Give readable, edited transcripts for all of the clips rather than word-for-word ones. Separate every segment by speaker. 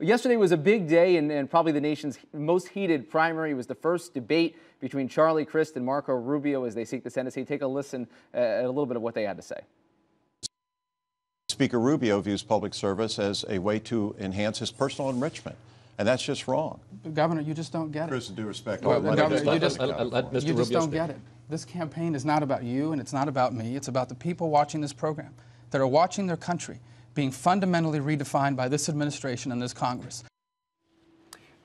Speaker 1: Yesterday was a big day and probably the nation's most heated primary. It was the first debate between Charlie Crist and Marco Rubio as they seek the Senate seat. Take a listen at a little bit of what they had to say.
Speaker 2: Speaker Rubio views public service as a way to enhance his personal enrichment, and that's just wrong.
Speaker 3: Governor, you just don't get it.
Speaker 2: Chris, due respect.
Speaker 3: Governor, you just don't get it. This campaign is not about you and it's not about me. It's about the people watching this program that are watching their country being fundamentally redefined by this administration and this Congress.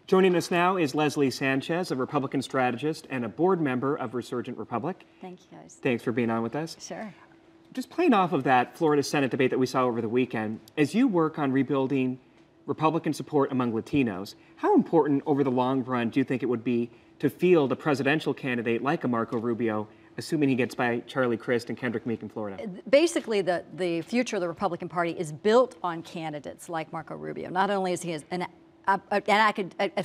Speaker 4: Joining us now is Leslie Sanchez, a Republican strategist and a board member of Resurgent Republic.
Speaker 5: Thank you, guys.
Speaker 4: Thanks for being on with us.
Speaker 5: Sure.
Speaker 4: Just playing off of that Florida Senate debate that we saw over the weekend, as you work on rebuilding Republican support among Latinos, how important over the long run do you think it would be to field a presidential candidate like a Marco Rubio, assuming he gets by Charlie Crist and Kendrick Meek in Florida?
Speaker 5: Basically, the future of the Republican Party is built on candidates like Marco Rubio. Not only is he an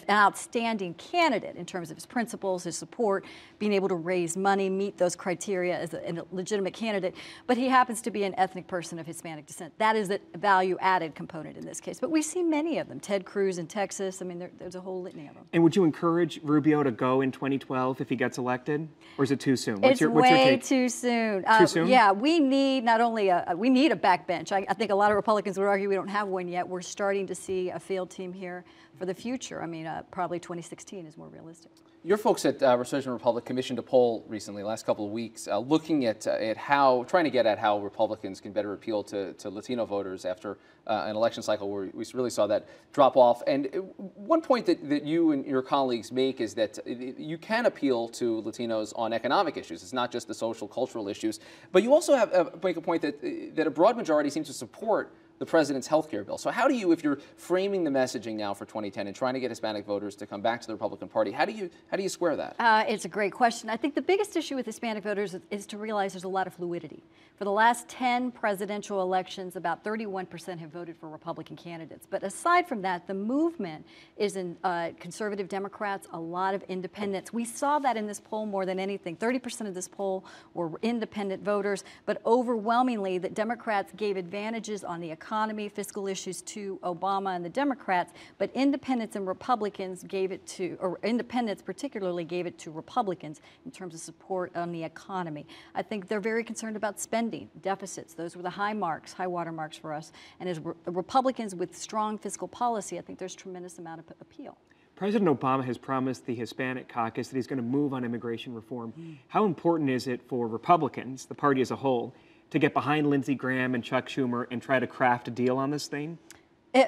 Speaker 5: outstanding candidate in terms of his principles, his support, being able to raise money, meet those criteria as a legitimate candidate, but he happens to be an ethnic person of Hispanic descent. That is a value-added component in this case. But we see many of them. Ted Cruz in Texas. I mean, there's a whole litany of them.
Speaker 4: And would you encourage Rubio to go in 2012 if he gets elected? Or is it too soon?
Speaker 5: What's your take? Too soon.
Speaker 4: Too soon?
Speaker 5: Yeah, we need not only we need a backbench. I think a lot of Republicans would argue we don't have one yet. We're starting to see a field team here for the future. I mean, probably 2016 is more realistic.
Speaker 1: Your folks at Resurgent Republic commissioned a poll recently, last couple of weeks, looking at trying to get at how Republicans can better appeal to Latino voters after an election cycle where we really saw that drop off. And one point that you and your colleagues make is that you can appeal to Latinos on economic issues. It's not just the social, cultural issues. But you also make a point that a broad majority seems to support the president's health care bill. So how do you, if you're framing the messaging now for 2010 and trying to get Hispanic voters to come back to the Republican Party, how do you square that?
Speaker 5: It's a great question. I think the biggest issue with Hispanic voters is to realize there's a lot of fluidity. For the last 10 presidential elections, about 31% have voted for Republican candidates. But aside from that, the movement is in conservative Democrats, a lot of independents. We saw that in this poll more than anything. 30% of this poll were independent voters, but overwhelmingly the Democrats gave advantages on the economy, fiscal issues to Obama and the Democrats, but independents and Republicans gave it to, or independents particularly gave it to Republicans in terms of support on the economy. I think they're very concerned about spending, deficits. Those were the high water marks for us. And as Republicans with strong fiscal policy, I think there's a tremendous amount of appeal.
Speaker 4: President Obama has promised the Hispanic caucus that he's going to move on immigration reform. How important is it for Republicans, the party as a whole, to get behind Lindsey Graham and Chuck Schumer and try to craft a deal on this thing?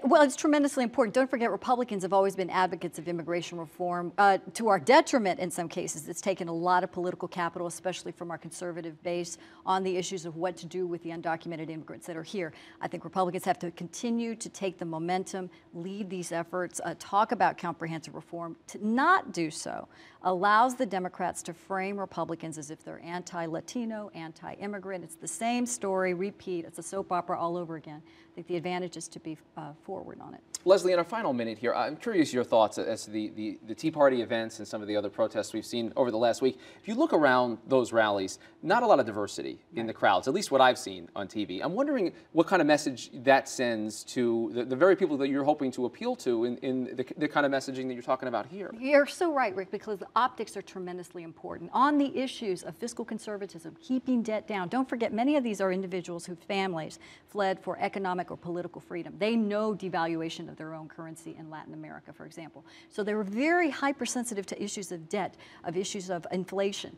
Speaker 5: Well, it's tremendously important. Don't forget, Republicans have always been advocates of immigration reform, to our detriment in some cases. It's taken a lot of political capital, especially from our conservative base, on the issues of what to do with the undocumented immigrants that are here. I think Republicans have to continue to take the momentum, lead these efforts, talk about comprehensive reform. To not do so allows the Democrats to frame Republicans as if they're anti-Latino, anti-immigrant. It's the same story, repeat. It's a soap opera all over again. I think the advantage is to be forward on it.
Speaker 1: Leslie, in our final minute here, I'm curious your thoughts as to the Tea Party events and some of the other protests we've seen over the last week. If you look around those rallies, not a lot of diversity in the crowds, at least what I've seen on TV. I'm wondering what kind of message that sends to the very people that you're hoping to appeal to in the kind of messaging that you're talking about here.
Speaker 5: You're so right, Rick, because the optics are tremendously important. On the issues of fiscal conservatism, keeping debt down, don't forget many of these are individuals whose families fled for economic or political freedom. They know devaluation of their own currency in Latin America, for example. So they were very hypersensitive to issues of debt, of issues of inflation.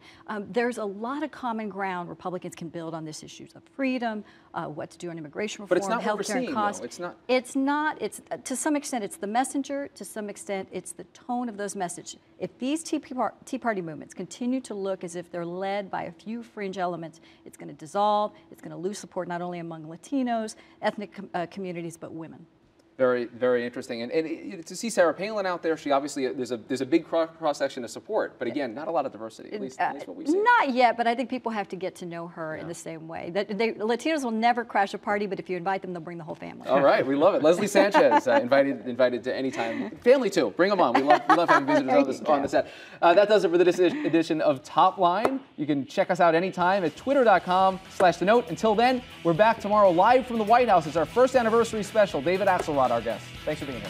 Speaker 5: There's a lot of common ground Republicans can build on these issues of freedom, what to do on immigration reform,
Speaker 1: but it's not what we're
Speaker 5: healthcare
Speaker 1: seeing,
Speaker 5: costs.
Speaker 1: though. It's not.
Speaker 5: It's not. It's to some extent it's the messenger. To some extent it's the tone of those messages. If these Tea Party movements continue to look as if they're led by a few fringe elements, it's going to dissolve. It's going to lose support not only among Latinos, ethnic communities, but women.
Speaker 1: Very, very interesting. And to see Sarah Palin out there, she obviously, there's a big cross-section of support, but again, not a lot of diversity, at least what we've seen.
Speaker 5: Not yet, but I think people have to get to know her in the same way. Latinos will never crash a party, but if you invite them, they'll bring the whole family.
Speaker 1: All right, we love it. Leslie Sanchez, invited to any time. Family too, bring them on. We love having visitors on the set. That does it for this edition of Top Line. You can check us out anytime at twitter.com/thenote. Until then, we're back tomorrow live from the White House. It's our first anniversary special. David Axelrod, our guest. Thanks for being here.